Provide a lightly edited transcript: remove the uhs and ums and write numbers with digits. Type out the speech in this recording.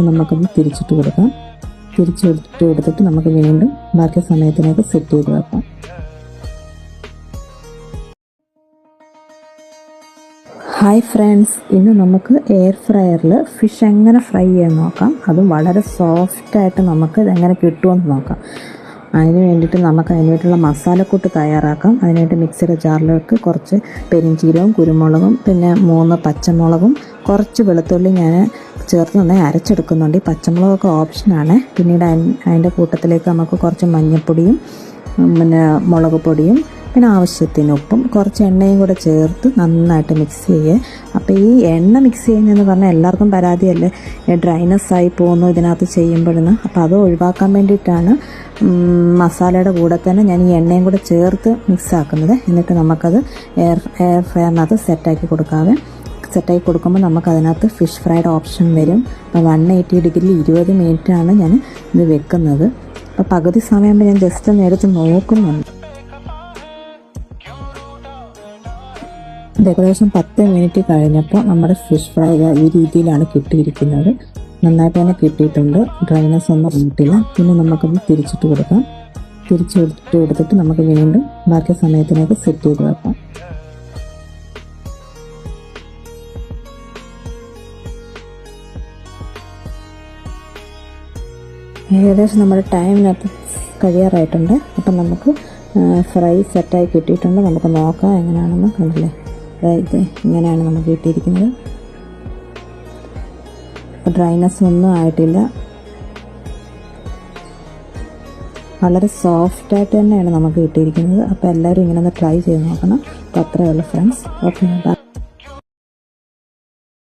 അപ്പം നമുക്കൊന്ന് തിരിച്ചിട്ട് കൊടുക്കാം. തിരിച്ചിട്ട് കൊടുത്തിട്ട് നമുക്ക് വീണ്ടും ബാക്കി സമയത്തിനൊക്കെ സെറ്റ് ചെയ്ത് വെക്കാം. ഹായ് ഫ്രണ്ട്സ്, ഇന്ന് നമുക്ക് എയർ ഫ്രയറിൽ ഫിഷ് എങ്ങനെ ഫ്രൈ ചെയ്യാൻ നോക്കാം. അതും വളരെ സോഫ്റ്റായിട്ട് നമുക്ക് ഇതെങ്ങനെ കിട്ടുമെന്ന് നോക്കാം. അതിന് വേണ്ടിയിട്ട് നമുക്ക് അതിനായിട്ടുള്ള മസാലക്കൂട്ട് തയ്യാറാക്കാം. അതിനായിട്ട് മിക്സിയുടെ ജാറിലേക്ക് കുറച്ച് പെരിഞ്ചീരവും കുരുമുളകും പിന്നെ 3 പച്ചമുളകും കുറച്ച് വെളുത്തുള്ളി ഞാൻ ചേർത്ത് നന്നായി അരച്ചെടുക്കുന്നുണ്ട്. ഈ പച്ചമുളകൊക്കെ ഓപ്ഷനാണ്. പിന്നീട് അതിൻ്റെ കൂട്ടത്തിലേക്ക് നമുക്ക് കുറച്ച് മഞ്ഞൾപ്പൊടിയും പിന്നെ മുളക് പൊടിയും പിന്നെ ആവശ്യത്തിന് ഉപ്പും കുറച്ച് എണ്ണയും കൂടെ ചേർത്ത് നന്നായിട്ട് മിക്സ് ചെയ്യുക. അപ്പോൾ ഈ എണ്ണ മിക്സ് ചെയ്യുന്നതെന്ന് പറഞ്ഞാൽ എല്ലാവർക്കും പരാതിയല്ലേ, ഡ്രൈനെസ് ആയി പോകുന്നു ഇതിനകത്ത് ചെയ്യുമ്പോഴെന്ന്. അപ്പോൾ അത് ഒഴിവാക്കാൻ വേണ്ടിയിട്ടാണ് മസാലയുടെ കൂടെ തന്നെ ഞാൻ ഈ എണ്ണയും കൂടെ ചേർത്ത് മിക്സ് ആക്കുന്നത്. എന്നിട്ട് നമുക്കത് എയർ ഫ്രയറിനകത്ത് സെറ്റാക്കി കൊടുക്കാവേ. സെറ്റാക്കി കൊടുക്കുമ്പോൾ നമുക്കതിനകത്ത് ഫിഷ് ഫ്രൈഡ് ഓപ്ഷൻ വരും. അപ്പോൾ 180 ഡിഗ്രിയിൽ 20 മിനിറ്റാണ് ഞാൻ ഇത് വെക്കുന്നത്. അപ്പോൾ പകുതി സമയമാകുമ്പോൾ ഞാൻ ജസ്റ്റ് ഒന്ന് എടുത്ത് നോക്കുന്നുണ്ട്. ഏകദേശം 10 മിനിറ്റ് കഴിഞ്ഞപ്പോൾ നമ്മുടെ ഫിഷ് ഫ്രൈ ഈ രീതിയിലാണ് കിട്ടിയിരിക്കുന്നത്. നന്നായിട്ട് തന്നെ കിട്ടിയിട്ടുണ്ട്. ഡ്രൈനെസ് ഒന്നും കിട്ടില്ല. പിന്നെ നമുക്കൊന്ന് തിരിച്ചിട്ട് കൊടുക്കാം. തിരിച്ചിട്ട് കൊടുത്തിട്ട് നമുക്ക് വീണ്ടും ബാക്കി സമയത്തിനൊക്കെ സെറ്റ് ചെയ്ത് വെക്കാം. ഏകദേശം നമ്മുടെ ടൈമിനകത്ത് കഴിയാറായിട്ടുണ്ട്. അപ്പം നമുക്ക് ഫ്രൈ സെറ്റായി കിട്ടിയിട്ടുണ്ട്. നമുക്ക് നോക്കാം എങ്ങനെയാണെന്ന്. കണ്ടില്ലേ, ഇത് ഇങ്ങനെയാണ് നമുക്ക് കിട്ടിയിരിക്കുന്നത്. ഡ്രൈനെസ് ഒന്നും ആയിട്ടില്ല. വളരെ സോഫ്റ്റായിട്ട് തന്നെയാണ് നമുക്ക് കിട്ടിയിരിക്കുന്നത്. അപ്പോൾ എല്ലാവരും ഇങ്ങനെ ഒന്ന് ട്രൈ ചെയ്ത് നോക്കണം. അപ്പോൾ അത്രയേ ഉള്ളൂ ഫ്രണ്ട്സ്. ഓക്കെ.